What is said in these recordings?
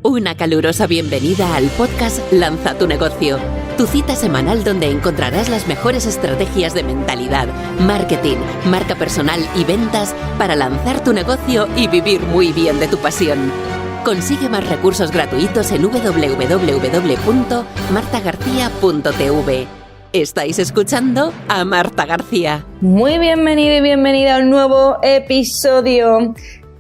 Una calurosa bienvenida al podcast Lanza tu negocio, tu cita semanal donde encontrarás las mejores estrategias de mentalidad, marketing, marca personal y ventas para lanzar tu negocio y vivir muy bien de tu pasión. Consigue más recursos gratuitos en www.martagarcia.tv. Estáis escuchando a Marta García. Muy bienvenido y bienvenida a un nuevo episodio.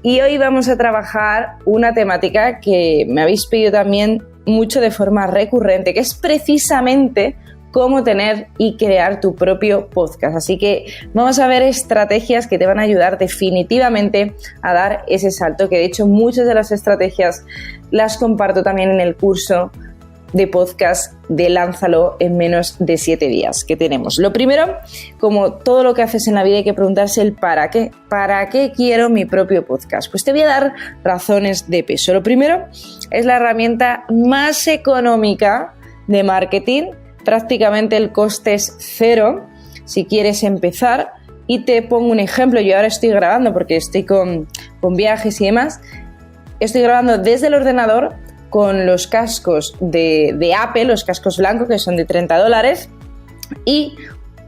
Y hoy vamos a trabajar una temática que me habéis pedido también mucho de forma recurrente, que es precisamente cómo tener y crear tu propio podcast. Así que vamos a ver estrategias que te van a ayudar definitivamente a dar ese salto, que de hecho muchas de las estrategias las comparto también en el curso de podcast de Lánzalo en menos de 7 días que tenemos. Lo primero, como todo lo que haces en la vida, hay que preguntarse el para qué. ¿Para qué quiero mi propio podcast? Pues te voy a dar razones de peso. Lo primero es la herramienta más económica de marketing. Prácticamente el coste es cero si quieres empezar. Y te pongo un ejemplo. Yo ahora estoy grabando porque estoy con viajes y demás. Estoy grabando desde el ordenador con los cascos de Apple, los cascos blancos, que son de $30, y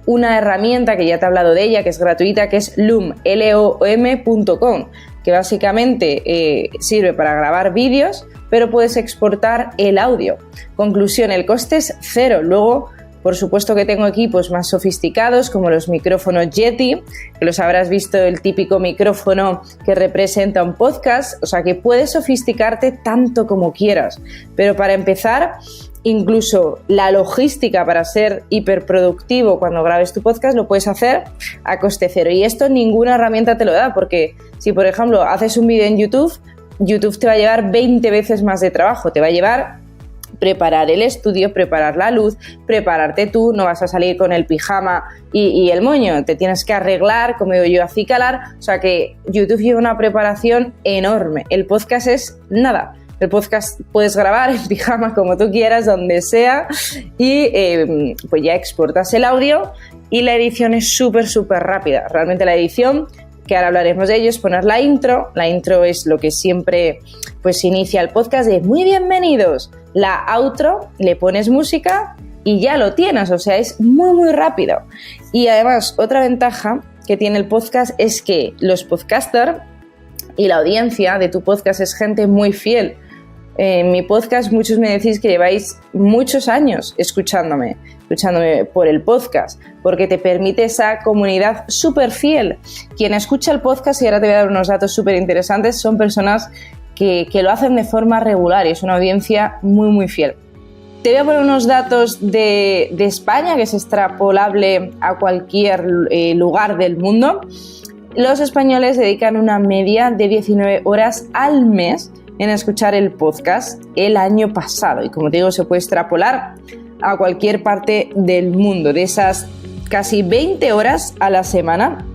una herramienta que ya te he hablado de ella, que es gratuita, que es loom.com, que básicamente sirve para grabar vídeos, pero puedes exportar el audio. Conclusión, el coste es cero. Luego, por supuesto que tengo equipos más sofisticados, como los micrófonos Yeti, que los habrás visto, el típico micrófono que representa un podcast, o sea que puedes sofisticarte tanto como quieras. Pero para empezar, incluso la logística para ser hiperproductivo cuando grabes tu podcast lo puedes hacer a coste cero. Y esto ninguna herramienta te lo da, porque si por ejemplo haces un vídeo en YouTube te va a llevar 20 veces más de trabajo, te va a llevar preparar el estudio, preparar la luz, prepararte tú, no vas a salir con el pijama y el moño, te tienes que arreglar, como digo yo, acicalar, o sea que YouTube lleva una preparación enorme. El podcast es nada. El podcast puedes grabar en pijama como tú quieras, donde sea, y pues ya exportas el audio y la edición es súper rápida. Realmente la edición, que ahora hablaremos de ello, es poner la intro. La intro es lo que siempre pues inicia el podcast de muy bienvenidos. La outro, le pones música y ya lo tienes, o sea, es muy rápido. Y además, otra ventaja que tiene el podcast es que los podcasters y la audiencia de tu podcast es gente muy fiel. En mi podcast muchos me decís que lleváis muchos años escuchándome por el podcast, porque te permite esa comunidad súper fiel. Quien escucha el podcast, y ahora te voy a dar unos datos súper interesantes, son personas que lo hacen de forma regular y es una audiencia muy fiel. Te voy a poner unos datos de España, que es extrapolable a cualquier lugar del mundo. Los españoles dedican una media de 19 horas al mes en escuchar el podcast el año pasado. Y como te digo, se puede extrapolar a cualquier parte del mundo. De esas casi 20 horas a la semana,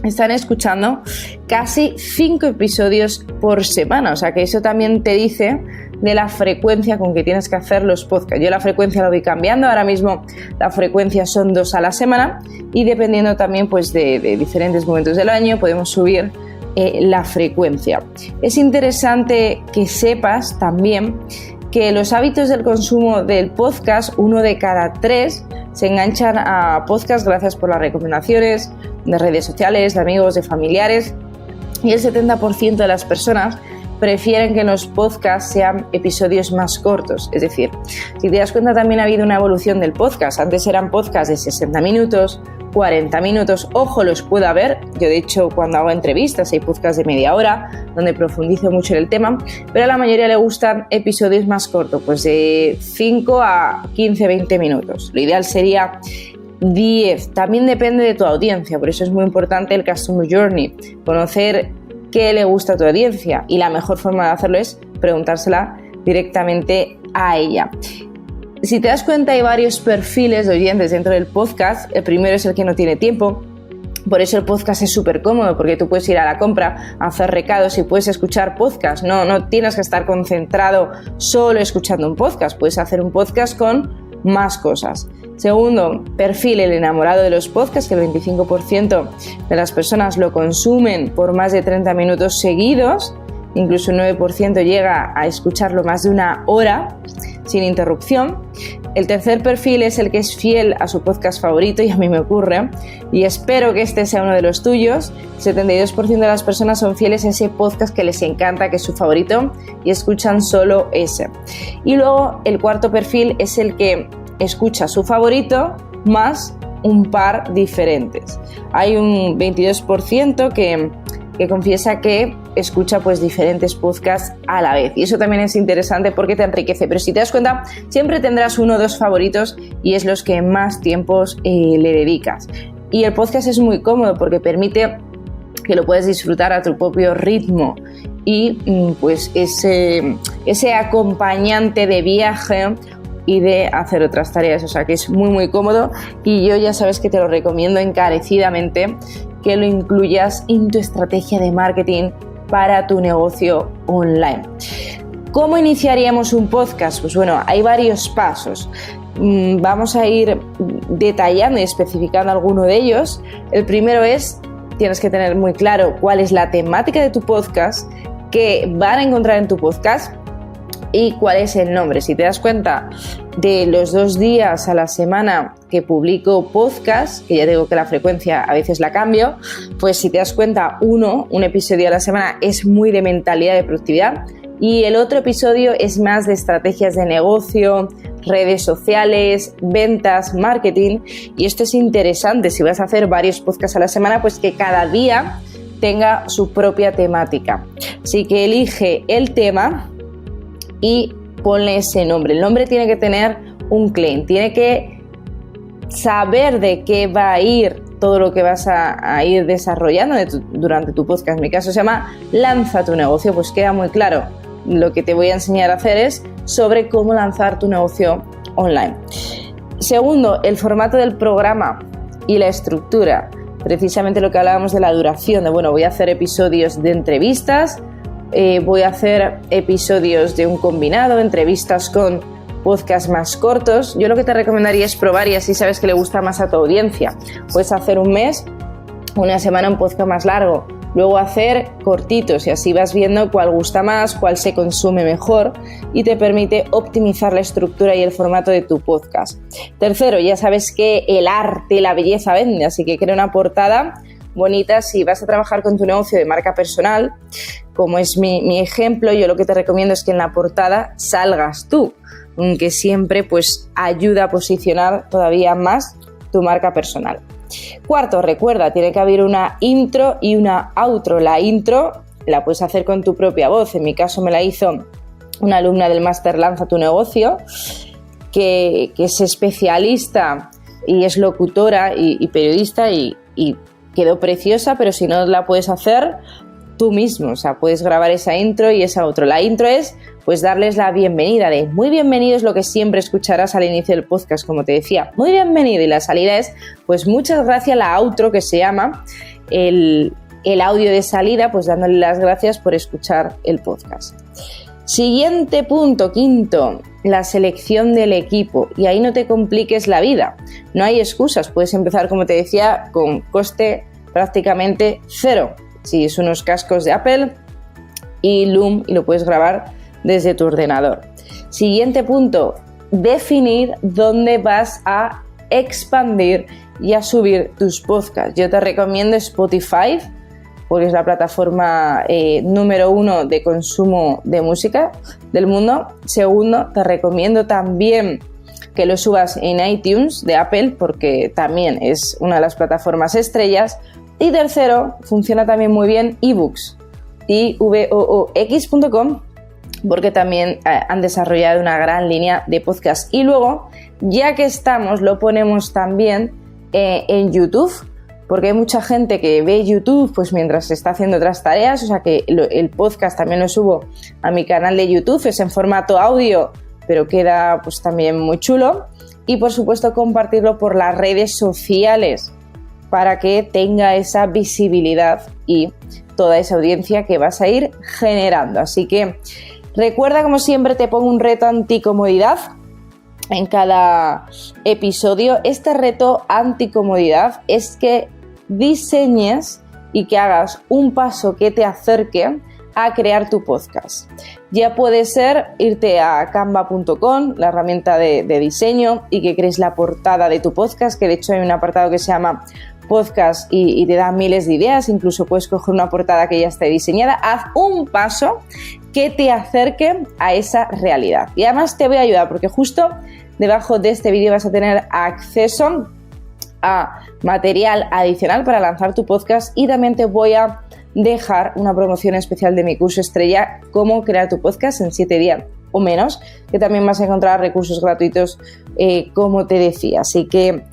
están escuchando casi 5 episodios por semana. O sea que eso también te dice de la frecuencia con que tienes que hacer los podcasts. Yo la frecuencia la voy cambiando. Ahora mismo la frecuencia son 2 a la semana y dependiendo también pues de diferentes momentos del año podemos subir la frecuencia. Es interesante que sepas también que los hábitos del consumo del podcast, 1 de cada 3 se enganchan a podcast gracias por las recomendaciones de redes sociales, de amigos, de familiares, y el 70% de las personas prefieren que los podcasts sean episodios más cortos. Es decir, si te das cuenta, también ha habido una evolución del podcast. Antes eran podcasts de 60 minutos, 40 minutos, ojo, los puedo ver. Yo de hecho cuando hago entrevistas hay podcasts de media hora donde profundizo mucho en el tema, pero a la mayoría le gustan episodios más cortos, pues de 5 a 15, 20 minutos. Lo ideal sería 10, también depende de tu audiencia, por eso es muy importante el Customer Journey, conocer qué le gusta a tu audiencia y la mejor forma de hacerlo es preguntársela directamente a ella. Si te das cuenta, hay varios perfiles de oyentes dentro del podcast. El primero es el que no tiene tiempo. Por eso el podcast es súper cómodo, porque tú puedes ir a la compra, a hacer recados y puedes escuchar podcast. No tienes que estar concentrado solo escuchando un podcast. Puedes hacer un podcast con más cosas. Segundo, perfil, el enamorado de los podcasts, que el 25% de las personas lo consumen por más de 30 minutos seguidos. incluso un 9% llega a escucharlo más de una hora sin interrupción. El tercer perfil es el que es fiel a su podcast favorito, y a mí me ocurre, y espero que este sea uno de los tuyos. El 72% de las personas son fieles a ese podcast que les encanta, que es su favorito, y escuchan solo ese. Y luego el cuarto perfil es el que escucha su favorito más un par diferentes. Hay un 22% que confiesa que escucha pues diferentes podcasts a la vez, y eso también es interesante porque te enriquece, pero si te das cuenta siempre tendrás uno o dos favoritos y es los que más tiempos le dedicas. Y el podcast es muy cómodo porque permite que lo puedes disfrutar a tu propio ritmo y pues ese acompañante de viaje y de hacer otras tareas, o sea que es muy muy cómodo, y yo ya sabes que te lo recomiendo encarecidamente que lo incluyas en tu estrategia de marketing para tu negocio online. ¿Cómo iniciaríamos un podcast? Pues bueno, hay varios pasos. Vamos a ir detallando y especificando alguno de ellos. El primero es, tienes que tener muy claro cuál es la temática de tu podcast, qué van a encontrar en tu podcast y cuál es el nombre. Si te das cuenta, de los 2 días a la semana que publico podcast, que ya digo que la frecuencia a veces la cambio, pues si te das cuenta, un episodio a la semana es muy de mentalidad de productividad, y el otro episodio es más de estrategias de negocio, redes sociales, ventas, marketing. Y esto es interesante si vas a hacer varios podcasts a la semana, pues que cada día tenga su propia temática. Así que elige el tema y ponle ese nombre. El nombre tiene que tener un claim, tiene que saber de qué va a ir todo lo que vas a ir desarrollando durante tu podcast. En mi caso se llama Lanza tu negocio, pues queda muy claro. Lo que te voy a enseñar a hacer es sobre cómo lanzar tu negocio online. Segundo, el formato del programa y la estructura. Precisamente lo que hablábamos de la duración, voy a hacer episodios de entrevistas, voy a hacer episodios de un combinado, entrevistas con podcasts más cortos. Yo lo que te recomendaría es probar, y así sabes que le gusta más a tu audiencia. Puedes hacer un mes, una semana un podcast más largo, luego hacer cortitos, y así vas viendo cuál gusta más, cuál se consume mejor, y te permite optimizar la estructura y el formato de tu podcast. Tercero, ya sabes que el arte y la belleza vende, así que crea una portada bonita. Si vas a trabajar con tu negocio de marca personal, como es mi ejemplo, yo lo que te recomiendo es que en la portada salgas tú, aunque siempre pues ayuda a posicionar todavía más tu marca personal. Cuarto, recuerda, tiene que haber una intro y una outro. La intro la puedes hacer con tu propia voz. En mi caso me la hizo una alumna del máster Lanza tu negocio, que es especialista y es locutora y periodista, y quedó preciosa, pero si no la puedes hacer tú mismo, o sea, puedes grabar esa intro y esa outro. La intro es pues darles la bienvenida, de muy bienvenido, es lo que siempre escucharás al inicio del podcast, como te decía, muy bienvenido, y la salida es pues muchas gracias. La outro, que se llama el audio de salida, pues dándole las gracias por escuchar el podcast. Siguiente punto, quinto, la selección del equipo, y ahí no te compliques la vida, no hay excusas, puedes empezar, como te decía, con coste prácticamente cero. Si es unos cascos de Apple y Loom, y lo puedes grabar desde tu ordenador. Siguiente punto, definir dónde vas a expandir y a subir tus podcasts. Yo te recomiendo Spotify, porque es la plataforma número 1 de consumo de música del mundo. Segundo, te recomiendo también que lo subas en iTunes de Apple, porque también es una de las plataformas estrellas. Y tercero, funciona también muy bien eBooks, ivoox.com, porque también han desarrollado una gran línea de podcast. Y luego, ya que estamos, lo ponemos también en YouTube, porque hay mucha gente que ve YouTube pues mientras está haciendo otras tareas, o sea que el podcast también lo subo a mi canal de YouTube, es en formato audio, pero queda pues también muy chulo. Y por supuesto compartirlo por las redes sociales para que tenga esa visibilidad y toda esa audiencia que vas a ir generando. Así que recuerda, como siempre, te pongo un reto anticomodidad en cada episodio. Este reto anticomodidad es que diseñes y que hagas un paso que te acerque a crear tu podcast. Ya puede ser irte a canva.com, la herramienta de diseño, y que crees la portada de tu podcast, que de hecho hay un apartado que se llama podcast y te da miles de ideas. Incluso puedes coger una portada que ya esté diseñada. Haz un paso que te acerque a esa realidad. Y además te voy a ayudar porque justo debajo de este vídeo vas a tener acceso a material adicional para lanzar tu podcast, y también te voy a dejar una promoción especial de mi curso estrella, Cómo crear tu podcast en 7 días o menos, que también vas a encontrar recursos gratuitos, como te decía. Así que,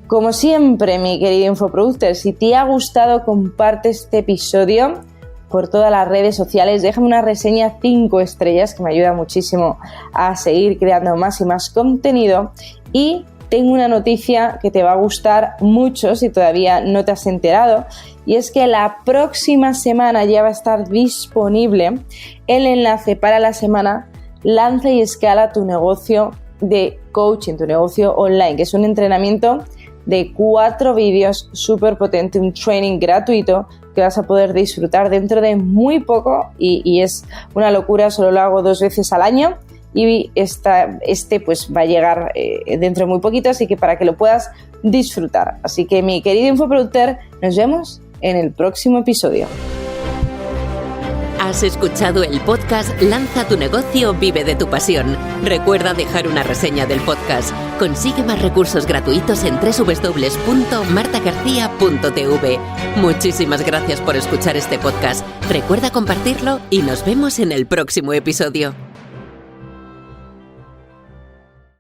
como siempre, mi querido infoproductor, si te ha gustado, comparte este episodio por todas las redes sociales, déjame una reseña 5 estrellas, que me ayuda muchísimo a seguir creando más y más contenido. Y tengo una noticia que te va a gustar mucho si todavía no te has enterado, y es que la próxima semana ya va a estar disponible el enlace para la semana Lanza y escala tu negocio de coaching, tu negocio online, que es un entrenamiento de 4 vídeos súper potente, un training gratuito que vas a poder disfrutar dentro de muy poco, y es una locura. Solo lo hago 2 veces al año. Y este pues va a llegar dentro de muy poquito, así que para que lo puedas disfrutar. Así que, mi querido infoproductor, nos vemos en el próximo episodio. Has escuchado el podcast Lanza tu negocio, vive de tu pasión. Recuerda dejar una reseña del podcast. Consigue más recursos gratuitos en www.martagarcia.tv. Muchísimas gracias por escuchar este podcast. Recuerda compartirlo y nos vemos en el próximo episodio.